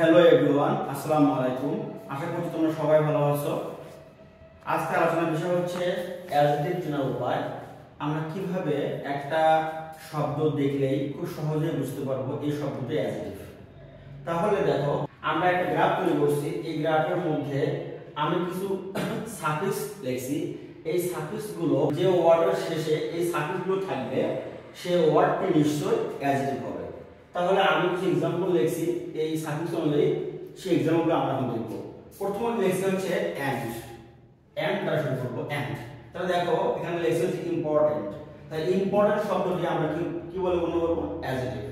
Hello everyone, আসসালামু আলাইকুম। আশা করছি তোমরা সবাই ভালো আছো। আজকে আলোচনার বিষয় হচ্ছে অ্যাডজেক্টিভ চেনার উপায়। আমরা কিভাবে একটা শব্দ দেখলেই খুব সহজে বুঝতে পারবো এই শব্দটি অ্যাডজেক্টিভ। তাহলে দেখো, আমরা একটা গ্রাফ তৈরি করছি। এই গ্রাফের মধ্যে আমি কিছু সাফিক্স লিখছি। এই সাফিক্স গুলো যে ওয়ার্ডের শেষে এই সাফিক্স গুলো থাকবে, সেই ওয়ার্ডটি নিশ্চয়ই অ্যাডজেক্টিভ হবে। তাহলে আমি কিছু एग्जांपल লিখছি এই সাফিক্স অনুযায়ী। সেই एग्जांपल আমরা এখন দেখব। প্রথমে লিখছি হচ্ছে এন্ড দ্বারা শুরু করব এন্ড। তাহলে দেখো এখানে লিখছি হচ্ছে ইম্পর্টেন্ট। তাই ইম্পর্টেন্ট শব্দটি আমরা কি বলে গণ্য করব? অ্যাডজেক্টিভ,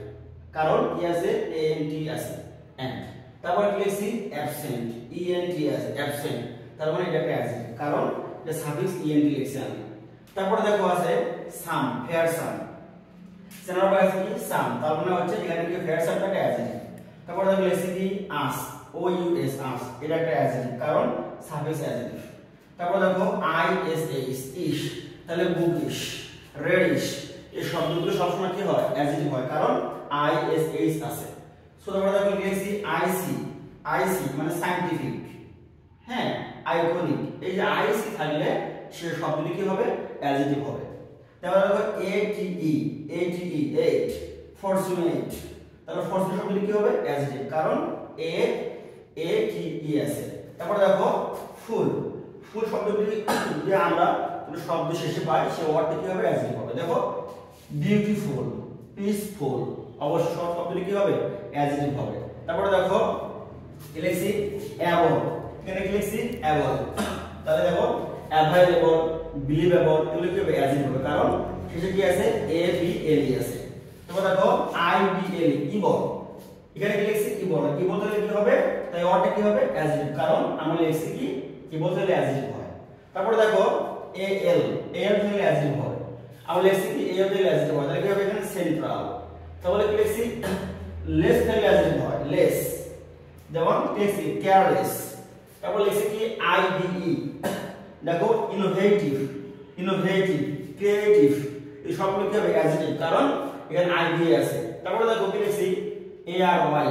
কারণ কি আছে? এন্ট আছে এন্ড। তারপর লিখছি অ্যাবসেন্ট, ইএনটি আছে অ্যাবসেন্ট, তার মানে এটা একটা অ্যাডজেক্টিভ, কারণ এটা সাফিক্স ইএনটি লিখছি আমি। তারপর দেখো আছে সাম, ফেয়ার সাম, চেনার উপায় আছে কি? সাম, তার মানে হচ্ছে এখানে কি ফেয়ার সামটা একটা অ্যাডজেক্টিভ। তারপর দেখো লিখছি কি আস, ও ইউ এস আস, এটা একটা অ্যাডজেক্টিভ, কারণ সাফিক্স অ্যাডজেক্টিভ। তারপর দেখো আই এস এইস ইশ, তাহলে বুকিশ, রেডিশ, এই শব্দগুলো সবসময় কি হয়? অ্যাডজেক্টিভ হয়, কারণ আই এস এইস আছে। সো তারপর দেখো লিখছি আইসি, আইসি মানে সায়েন্টিফিক, হ্যাঁ আইকনিক। এই যে আইসি থাকলে সে শব্দটি কি হবে? অ্যাডজেক্টিভ হবে। তারপর দেখো এটিই, এটিই এইট, ফরচুনেট, তাহলে ফরচুনেট শব্দটি কি হবে? অ্যাডজেক্টিভ, কারণ এটিই আছে। তারপর দেখো ফুল, ফুল শব্দটি যদি আমরা কোনো শব্দ শেষে পাই, সেই ওয়ার্ডটি কি হবে? অ্যাডজেক্টিভ হবে। দেখো বিউটিফুল, পিসফুল, অবশ্য সব শব্দটি কি হবে? অ্যাডজেক্টিভ হবে। তারপরে দেখো লিখছি অ্যাবল, এখানে কি লিখছি? অ্যাবল, তাহলে দেখো অ্যাভাইলেবল, বিলিভেবল, এগুলো কি হবে? অ্যাডজেক্টিভ হবে, কারণ শেষে কি আছে? এ বি এল ই আছে। তারপর দেখো আই বি এল ইবল, এখানে কি লিখছি? ইবল, ইবল তাহলে কি হবে? তাই ওয়ার্ডটা কি হবে? অ্যাডজেক্টিভ, কারণ আমরা লিখছি কি ইবল তাহলে অ্যাডজেক্টিভ হয়। তারপরে দেখো এ এল, এল তাহলে অ্যাডজেক্টিভ হবে। আমরা লিখছি কি এল তাহলে অ্যাডজেক্টিভ হয়, তাহলে কি হবে? এখানে সেন্ট্রাল, তাহলে কি লিখছি? লেস তাহলে অ্যাডজেক্টিভ হয়, লেস, যেমন লিখছি কেয়ারলেস। তারপর লিখছি কি আইডিই, দেখো ইনোভেটিভ, ইনোভেটিভ, ক্রিয়েটিভ, এই সবগুলো কি হবে? অ্যাডজেক্টিভ, কারণ এখানে আইডি আছে। তারপরে দেখো কি লিখছি এআর ওয়াই,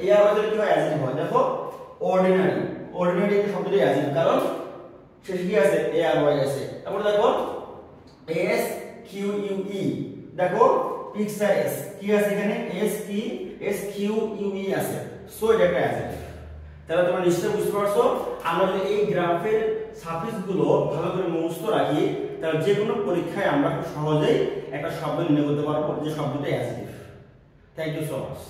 এআর ওয়াই কি হয়? অ্যাডজেক্টিভ হয়। দেখো অর্ডিনারি, অর্ডিনারি এই শব্দটি অ্যাডজেক্টিভ, কারণ শেষে কি আছে? এআর ওয়াই আছে। তারপরে দেখো এস কিউ ইউ ই, দেখো পিকচার এস কি আছে? এখানে এস কি এস কিউ ইউ ই আছে। সো এটা একটা অ্যাডজেক্টিভ। তাহলে তোমরা নিশ্চয়ই বুঝতে পারছো, আমরা যদি এই গ্রাফের সাফিক্স গুলো ভালো করে মুখস্থ রাখি, তাহলে যে কোনো পরীক্ষায় আমরা খুব সহজেই একটা শব্দ নির্ণয় করতে পারবো যে শব্দটা adjective. Thank you so much.